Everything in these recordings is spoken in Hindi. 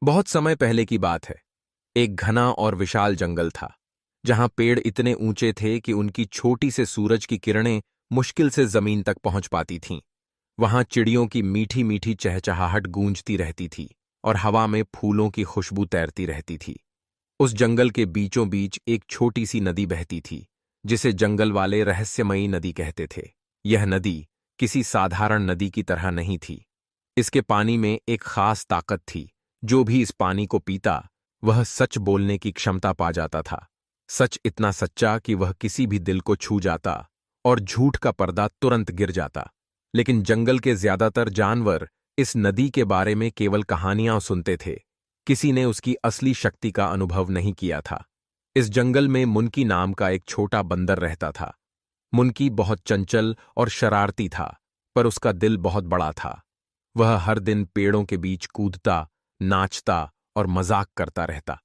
बहुत समय पहले की बात है। एक घना और विशाल जंगल था, जहां पेड़ इतने ऊंचे थे कि उनकी छोटी से सूरज की किरणें मुश्किल से जमीन तक पहुंच पाती थीं। वहां चिड़ियों की मीठी मीठी चहचहाहट गूंजती रहती थी और हवा में फूलों की खुशबू तैरती रहती थी। उस जंगल के बीचों बीच एक छोटी सी नदी बहती थी, जिसे जंगल वाले रहस्यमयी नदी कहते थे। यह नदी किसी साधारण नदी की तरह नहीं थी। इसके पानी में एक खास ताकत थी। जो भी इस पानी को पीता, वह सच बोलने की क्षमता पा जाता था। सच इतना सच्चा कि वह किसी भी दिल को छू जाता और झूठ का पर्दा तुरंत गिर जाता। लेकिन जंगल के ज्यादातर जानवर इस नदी के बारे में केवल कहानियां सुनते थे। किसी ने उसकी असली शक्ति का अनुभव नहीं किया था। इस जंगल में मुनकी नाम का एक छोटा बंदर रहता था। मुनकी बहुत चंचल और शरारती था, पर उसका दिल बहुत बड़ा था। वह हर दिन पेड़ों के बीच कूदता, नाचता और मजाक करता रहता।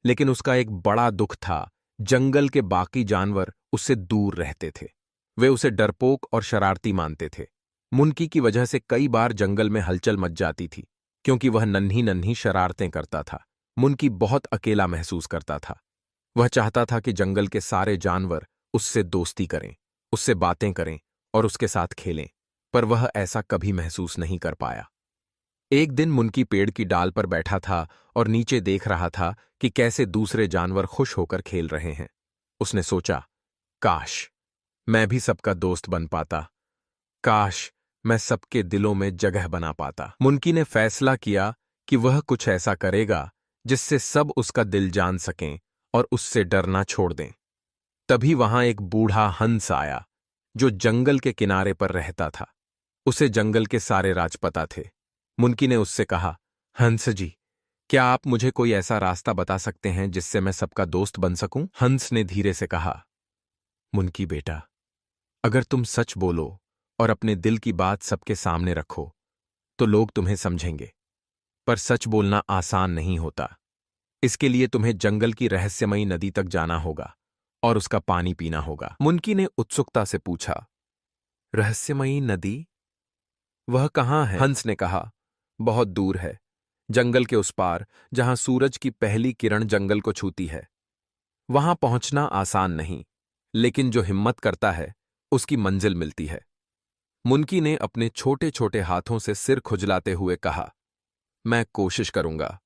लेकिन उसका एक बड़ा दुख था। जंगल के बाकी जानवर उससे दूर रहते थे। वे उसे डरपोक और शरारती मानते थे। मुनकी की वजह से कई बार जंगल में हलचल मच जाती थी, क्योंकि वह नन्ही नन्ही शरारतें करता था। मुनकी बहुत अकेला महसूस करता था। वह चाहता था कि जंगल के सारे जानवर उससे दोस्ती करें, उससे बातें करें और उसके साथ खेलें, पर वह ऐसा कभी महसूस नहीं कर पाया। एक दिन मुनकी पेड़ की डाल पर बैठा था और नीचे देख रहा था कि कैसे दूसरे जानवर खुश होकर खेल रहे हैं। उसने सोचा, काश मैं भी सबका दोस्त बन पाता। काश मैं सबके दिलों में जगह बना पाता। मुनकी ने फैसला किया कि वह कुछ ऐसा करेगा जिससे सब उसका दिल जान सकें और उससे डरना छोड़ दें। तभी वहां एक बूढ़ा हंस आया, जो जंगल के किनारे पर रहता था। उसे जंगल के सारे राज पता थे। मुनकी ने उससे कहा, हंस जी, क्या आप मुझे कोई ऐसा रास्ता बता सकते हैं जिससे मैं सबका दोस्त बन सकूं? हंस ने धीरे से कहा, मुनकी बेटा, अगर तुम सच बोलो और अपने दिल की बात सबके सामने रखो, तो लोग तुम्हें समझेंगे। पर सच बोलना आसान नहीं होता। इसके लिए तुम्हें जंगल की रहस्यमयी नदी तक जाना होगा और उसका पानी पीना होगा। मुनकी ने उत्सुकता से पूछा, रहस्यमयी नदी? वह कहाँ है? हंस ने कहा, बहुत दूर है, जंगल के उस पार, जहां सूरज की पहली किरण जंगल को छूती है। वहां पहुंचना आसान नहीं, लेकिन जो हिम्मत करता है उसकी मंजिल मिलती है। मुनकी ने अपने छोटे छोटे हाथों से सिर खुजलाते हुए कहा, मैं कोशिश करूंगा।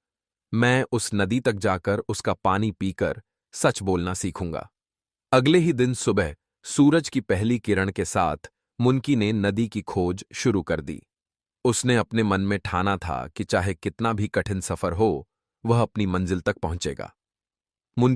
मैं उस नदी तक जाकर उसका पानी पीकर सच बोलना सीखूंगा। अगले ही दिन सुबह सूरज की पहली किरण के साथ मुनकी ने नदी की खोज शुरू कर दी। उसने अपने मन में ठाना था कि चाहे कितना भी कठिन सफर हो, वह अपनी मंजिल तक पहुंचेगा।